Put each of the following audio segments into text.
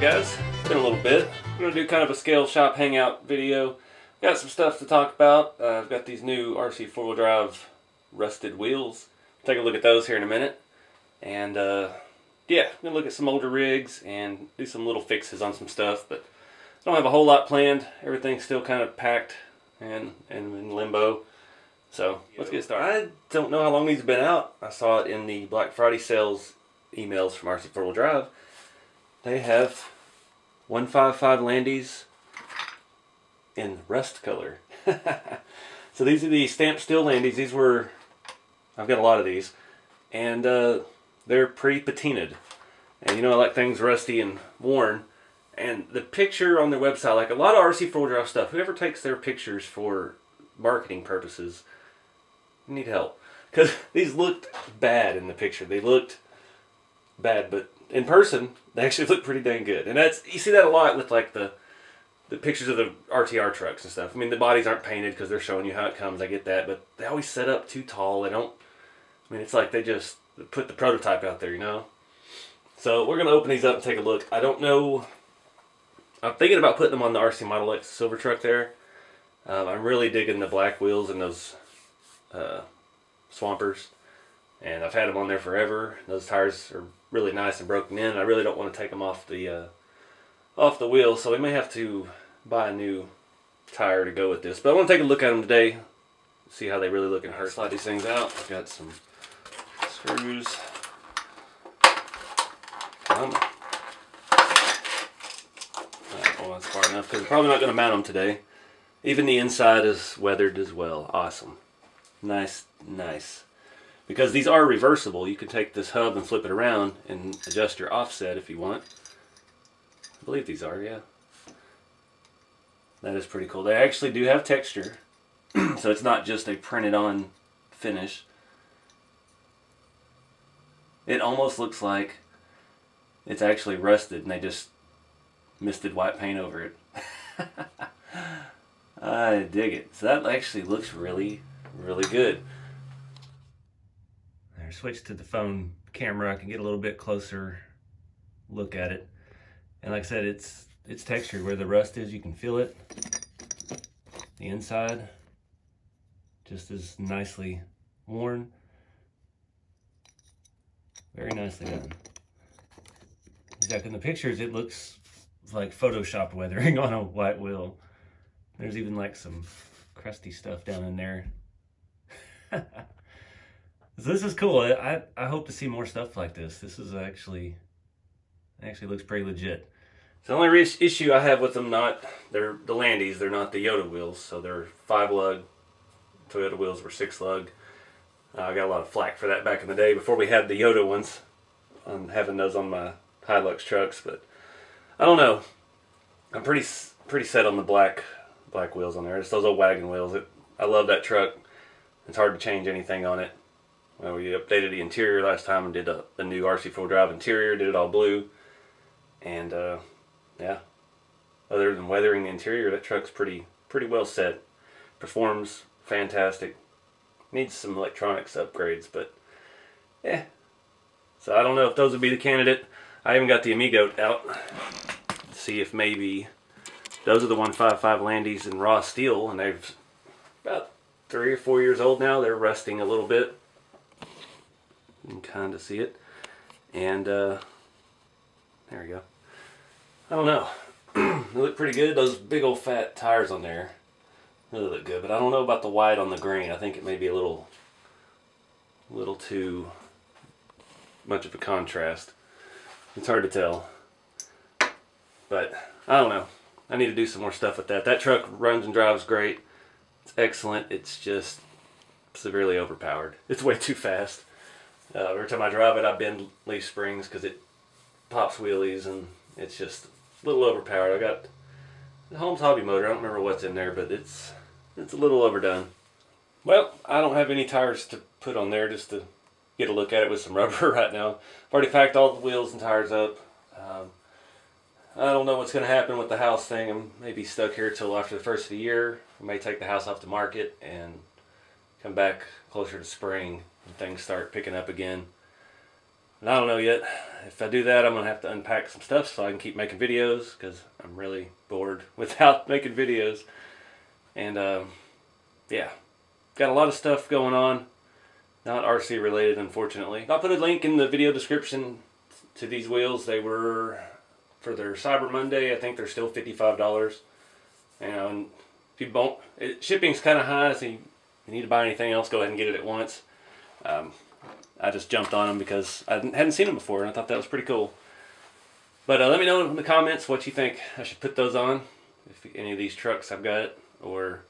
guys? It's been a little bit. I'm going to do kind of a scale shop hangout video. Got some stuff to talk about. I've got these new RC4 drive rusted wheels. Take a look at those here in a minute. And yeah, I'm going to look at some older rigs and do some little fixes on some stuff. But I don't have a whole lot planned. Everything's still kind of packed and in limbo. So let's get started. I don't know how long these have been out. I saw it in the Black Friday sales emails from RC4 Drive. They have 155 Landies in rust color. So these are the stamped steel Landies. These were, I've got a lot of these, and they're pretty patinaed. And you know, I like things rusty and worn. And the picture on their website, like a lot of RC4 Drive stuff, whoever takes their pictures for marketing purposes, need help. Because these looked bad in the picture. They looked bad, but in person, they actually look pretty dang good. And that's, you see that a lot with like the pictures of the RTR trucks and stuff. I mean, the bodies aren't painted because they're showing you how it comes. I get that, but they always set up too tall. They don't, I mean, it's like they just put the prototype out there, you know? So we're going to open these up and take a look. I don't know, I'm thinking about putting them on the RC Model X silver truck there. I'm really digging the black wheels and those Swampers. And I've had them on there forever. Those tires are really nice and broken in. I really don't want to take them off the wheel, so we may have to buy a new tire to go with this. But I want to take a look at them today, see how they really look and hurt. Slide these things out. I've got some screws. Oh, that's far enough because I'm probably not going to mount them today. Even the inside is weathered as well. Awesome. Nice, nice. Because these are reversible, you can take this hub and flip it around and adjust your offset if you want. I believe these are, yeah. That is pretty cool. They actually do have texture, so it's not just a printed on finish. It almost looks like it's actually rusted and they just misted white paint over it. I dig it. So that actually looks really, really good. There, switch to the phone camera. I can get a little bit closer look at it. And like I said, it's textured. Where the rust is, you can feel it. The inside, just as nicely worn. Very nicely done. Exactly. In the pictures, it looks like Photoshop weathering on a white wheel. There's even like some crusty stuff down in there. So this is cool. I hope to see more stuff like this. This is actually looks pretty legit. So the only issue I have with them, they're the Landies, they're not the Yoda wheels. So they're 5-lug. Toyota wheels were 6-lug. I got a lot of flack for that back in the day before we had the Yoda ones. I'm having those on my Hilux trucks, but I don't know. I'm pretty set on the black wheels on there. It's those old wagon wheels. I love that truck. It's hard to change anything on it. Well, we updated the interior last time and did the new RC4 Drive interior. Did it all blue, and yeah. Other than weathering the interior, that truck's pretty well set. Performs fantastic. Needs some electronics upgrades, but yeah. So I don't know if those would be the candidate. I haven't got the Amigo out. Let's see if maybe those are the 155 Landies in raw steel, and they've about 3 or 4 years old now. They're rusting a little bit. You can kind of see it. And there we go. I don't know. They look pretty good. Those big old fat tires on there really look good, but I don't know about the white on the grain. I think it may be a little too much of a contrast. It's hard to tell. But I don't know. I need to do some more stuff with that. That truck runs and drives great. It's excellent. It's just severely overpowered. It's way too fast. Every time I drive it, I bend leaf springs because it pops wheelies, and it's just a little overpowered. I got the Holmes Hobby motor. I don't remember what's in there, but it's a little overdone. Well, I don't have any tires to put on there just to get a look at it with some rubber right now. I've already packed all the wheels and tires up. I don't know what's going to happen with the house thing. I'm maybe stuck here till after the first of the year. I may take the house off the market and come back closer to spring when things start picking up again. And I don't know yet. If I do that, I'm going to have to unpack some stuff so I can keep making videos, because I'm really bored without making videos. And yeah, got a lot of stuff going on. Not RC related, unfortunately. I'll put a link in the video description to these wheels. They were, for their Cyber Monday, I think they're still $55. You know, and if you won't, shipping's kind of high, so you need to buy anything else, go ahead and get it at once. I just jumped on them because I hadn't seen them before, and I thought that was pretty cool. But let me know in the comments what you think I should put those on. If any of these trucks I've got, or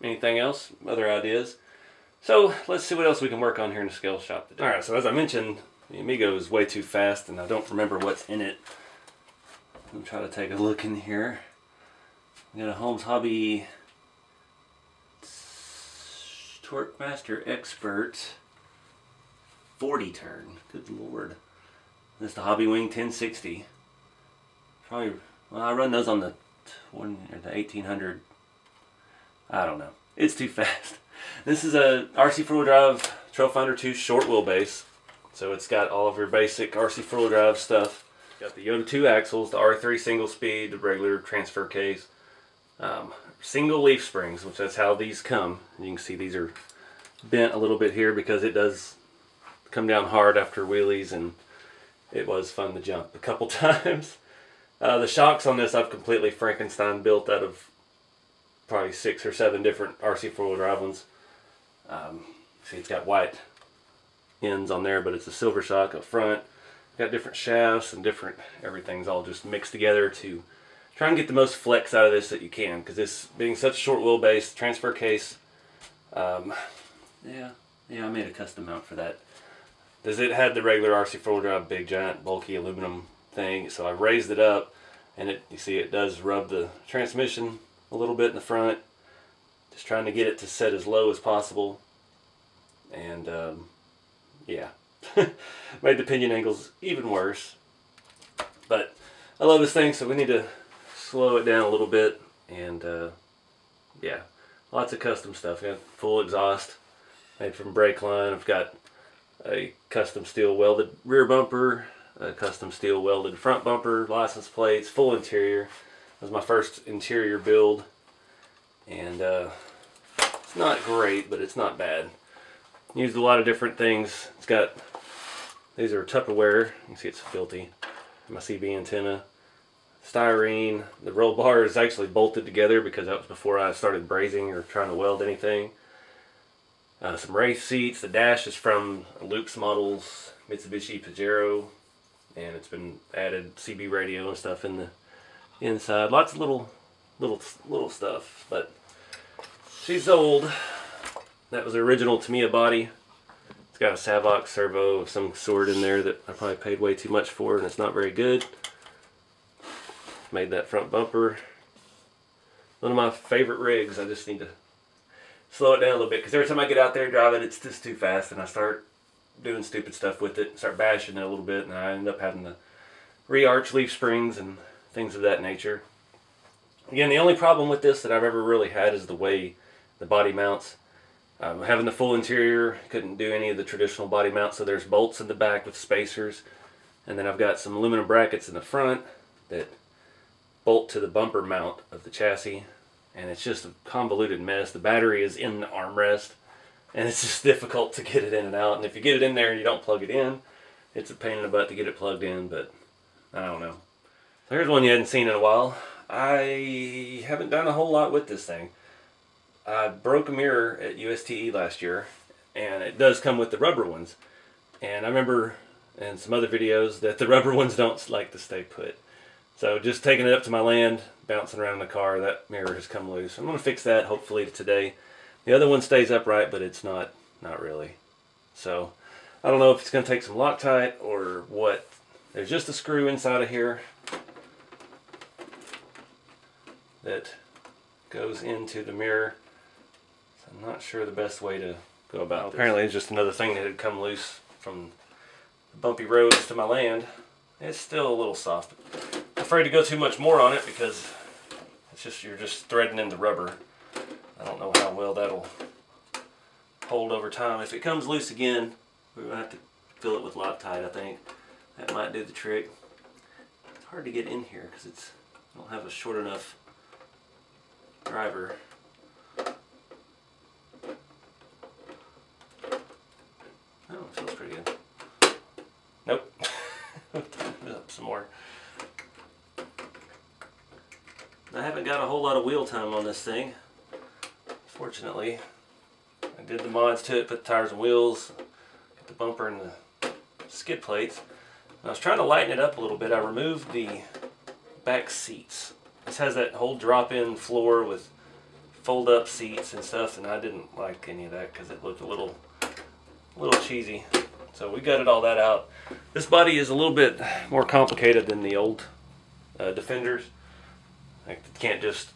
anything else, other ideas. So let's see what else we can work on here in the scale shop today. Alright, so as I mentioned, the Amigo is way too fast, and I don't remember what's in it. I'm trying to take a look in here. We got a Holmes Hobby Torque Master Expert 40 turn. Good lord. This is the Hobby Wing 1060. Probably, well, I run those on the 1800. I don't know. It's too fast. This is a RC4wd drive Trail Finder 2 short wheelbase. So it's got all of your basic RC4wd drive stuff. Got the Yoda 2 axles, the R3 single speed, the regular transfer case. Single leaf springs, which that's how these come. You can see these are bent a little bit here because it does come down hard after wheelies, and it was fun to jump a couple times. The shocks on this I've completely Frankenstein built out of probably 6 or 7 different RC4wd drive ones. See, it's got white ends on there, but it's a silver shock up front. Got different shafts and different everything's all just mixed together to try and get the most flex out of this that you can, because this being such a short wheelbase, transfer case, yeah, I made a custom mount for that. Does it had the regular RC4wd drive big giant bulky aluminum thing, so I raised it up, and you see it does rub the transmission a little bit in the front, just trying to get it to set as low as possible. And yeah, made the pinion angles even worse, but I love this thing, so we need to slow it down a little bit. And yeah, lots of custom stuff. Got full exhaust made from brake line. I've got a custom steel welded rear bumper, a custom steel welded front bumper, license plates, full interior. It was my first interior build, and it's not great, but it's not bad. Used a lot of different things. It's got, these are Tupperware, you can see it's filthy. My CB antenna, styrene. The roll bar is actually bolted together because that was before I started brazing or trying to weld anything. Some race seats. The dash is from Luke's Models Mitsubishi Pajero, and it's been added CB radio and stuff in the inside. Lots of little stuff, but she's old. That was the original Tamiya body. It's got a Savox servo of some sort in there that I probably paid way too much for, and it's not very good. Made that front bumper. One of my favorite rigs. I just need to slow it down a little bit, because every time I get out there and drive it, it's just too fast, and I start doing stupid stuff with it, start bashing it a little bit, and I end up having to re-arch leaf springs and things of that nature. Again, the only problem with this that I've ever really had is the way the body mounts. Having the full interior, couldn't do any of the traditional body mounts, so there's bolts in the back with spacers, and then I've got some aluminum brackets in the front that bolt to the bumper mount of the chassis, and it's just a convoluted mess. The battery is in the armrest, and it's just difficult to get it in and out, and if you get it in there and you don't plug it in, it's a pain in the butt to get it plugged in, but I don't know. So here's one you hadn't seen in a while. I haven't done a whole lot with this thing. I broke a mirror at USTE last year, and it does come with the rubber ones. And I remember in some other videos that the rubber ones don't like to stay put. So just taking it up to my land, bouncing around in the car, that mirror has come loose. I'm going to fix that hopefully today. The other one stays upright, but it's not really. So I don't know if it's going to take some Loctite or what. There's just a screw inside of here that goes into the mirror. So I'm not sure the best way to go about this. Apparently it's just another thing that had come loose from the bumpy roads to my land. It's still a little soft. I'm afraid to go too much more on it because it's just, you're just threading in the rubber. I don't know how well that'll hold over time. If it comes loose again, we're going to have to fill it with Loctite, I think. That might do the trick. It's hard to get in here because I don't have a short enough driver. Oh, it feels pretty good. Nope. Tighten it up some more. I haven't got a whole lot of wheel time on this thing. Fortunately, I did the mods to it, put the tires and wheels, get the bumper and the skid plates. I was trying to lighten it up a little bit. I removed the back seats. This has that whole drop-in floor with fold-up seats and stuff, and I didn't like any of that because it looked a little cheesy. So we gutted all that out. This body is a little bit more complicated than the old Defenders. Like, can't just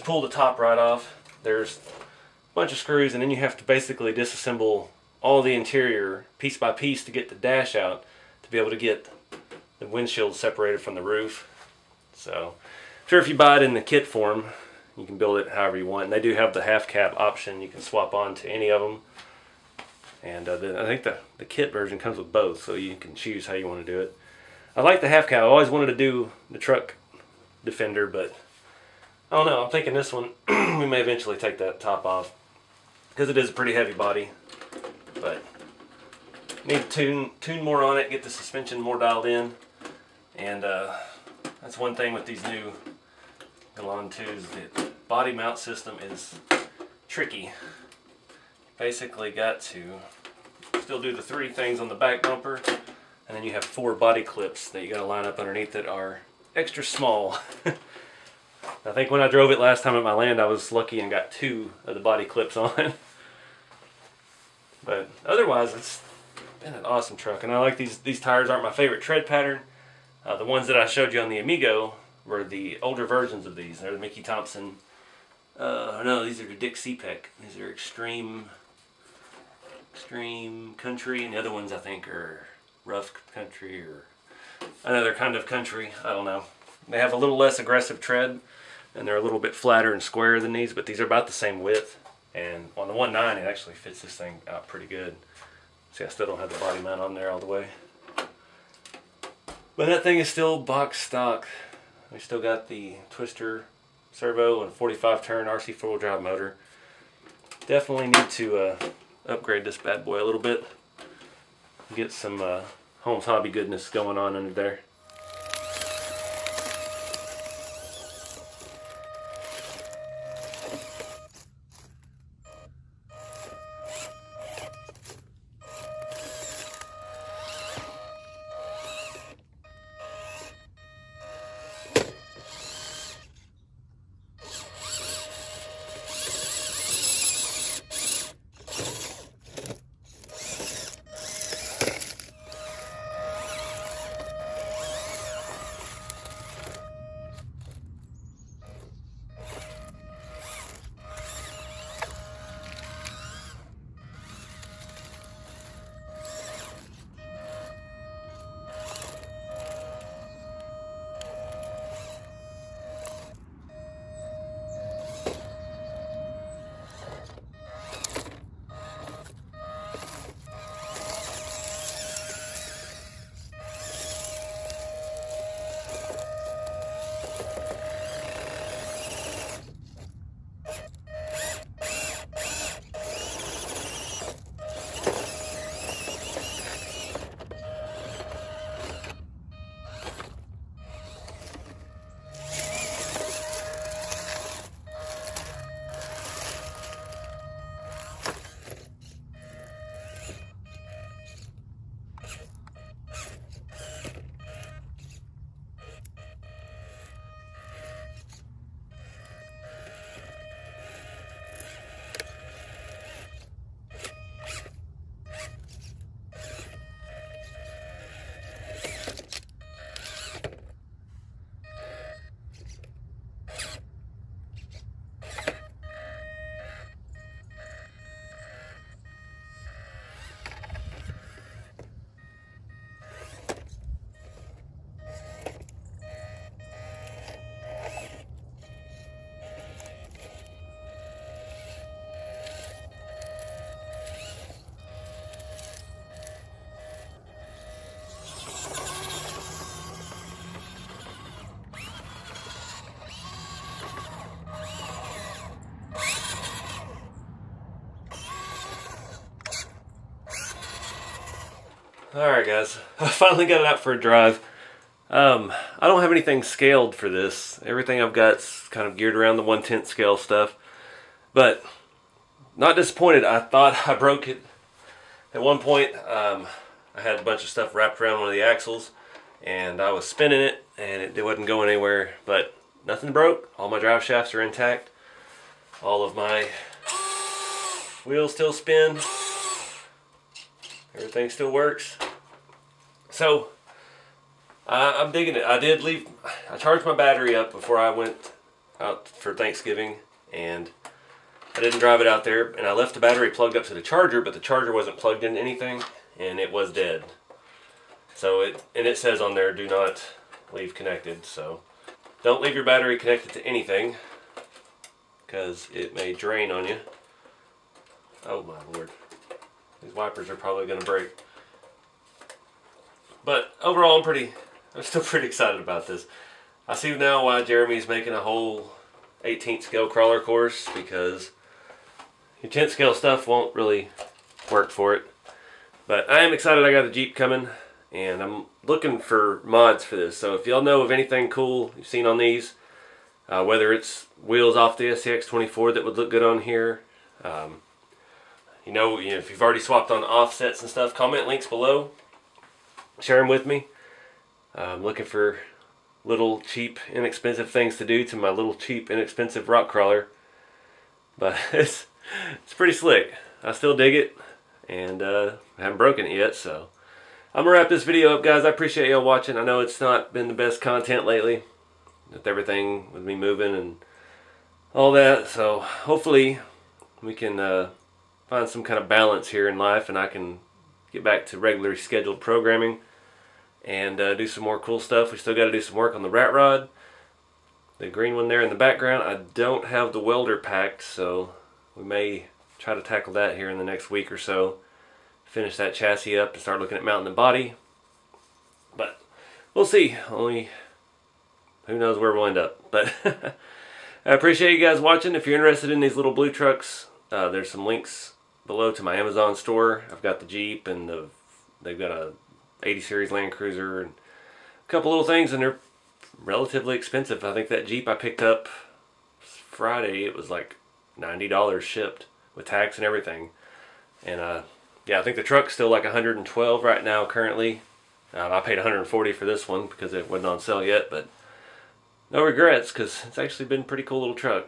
pull the top right off. There's a bunch of screws, and then you have to basically disassemble all the interior piece by piece to get the dash out to be able to get the windshield separated from the roof. So I'm sure if you buy it in the kit form, you can build it however you want. And they do have the half cap option. You can swap on to any of them. And I think the kit version comes with both, so you can choose how you want to do it. I like the half cap. I always wanted to do the truck Defender, but I don't know. I'm thinking this one, we may eventually take that top off because it is a pretty heavy body. But need to tune more on it, get the suspension more dialed in. And that's one thing with these new Gelande 2s. The body mount system is tricky. Basically got to still do the 3 things on the back bumper, and then you have 4 body clips that you got to line up underneath that are extra small. I think when I drove it last time at my land, I was lucky and got 2 of the body clips on. But otherwise, it's been an awesome truck, and I like these tires. Aren't my favorite tread pattern. The ones that I showed you on the Amigo were the older versions of these. They're the Mickey Thompson. No, these are the Dick Seapeck. These are extreme country, and the other ones I think are rough country or another kind of country. I don't know. They have a little less aggressive tread, and they're a little bit flatter and squarer than these, but these are about the same width. And on the 1.9, it actually fits this thing out pretty good. See, I still don't have the body mount on there all the way. But that thing is still box stock. We still got the twister servo and 45 turn RC4wd drive motor. Definitely need to upgrade this bad boy a little bit. Get some Holmes Hobby goodness going on under there. Alright guys, I finally got it out for a drive. I don't have anything scaled for this. Everything I've got's kind of geared around the 1/10 scale stuff. But, not disappointed. I thought I broke it. At one point, I had a bunch of stuff wrapped around one of the axles, and I was spinning it, and it wasn't going anywhere. But nothing broke. All my drive shafts are intact. All of my wheels still spin. Everything still works. So, I'm digging it. I charged my battery up before I went out for Thanksgiving, and I didn't drive it out there, and I left the battery plugged up to the charger, but the charger wasn't plugged into anything, and it was dead. So it says on there, do not leave connected. So don't leave your battery connected to anything, because it may drain on you. Oh my lord. These wipers are probably going to break. But overall, I'm still pretty excited about this. I see now why Jeremy's making a whole 18th scale crawler course, because your 10th scale stuff won't really work for it. But I am excited I got the Jeep coming, and I'm looking for mods for this. So if y'all know of anything cool you've seen on these, whether it's wheels off the SCX-24 that would look good on here, you know, if you've already swapped on offsets and stuff, comment links below. Share them with me. I'm looking for little cheap, inexpensive things to do to my little cheap, inexpensive rock crawler. But it's pretty slick. I still dig it, and I haven't broken it yet. So I'm gonna wrap this video up, guys. I appreciate y'all watching. I know it's not been the best content lately with everything with me moving and all that. So hopefully we can find some kind of balance here in life, and I can get back to regularly scheduled programming and do some more cool stuff. We still got to do some work on the rat rod. The green one there in the background, I don't have the welder packed, so we may try to tackle that here in the next week or so. Finish that chassis up and start looking at mounting the body. But we'll see. Only who knows where we'll end up. But I appreciate you guys watching. If you're interested in these little blue trucks, there's some links below to my Amazon store. I've got the Jeep, and they've got a 80 series Land Cruiser and a couple little things, and they're relatively expensive. I think that Jeep I picked up Friday, it was like $90 shipped with tax and everything. And yeah, I think the truck's still like $112 right now currently. I paid $140 for this one because it wasn't on sale yet, but no regrets, because it's actually been a pretty cool little truck.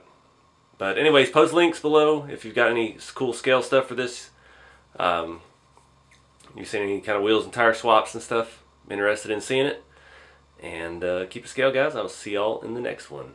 But anyways, post links below if you've got any cool scale stuff for this. You've seen any kind of wheels and tire swaps and stuff, I'm interested in seeing it. And keep it scale, guys. I'll see y'all in the next one.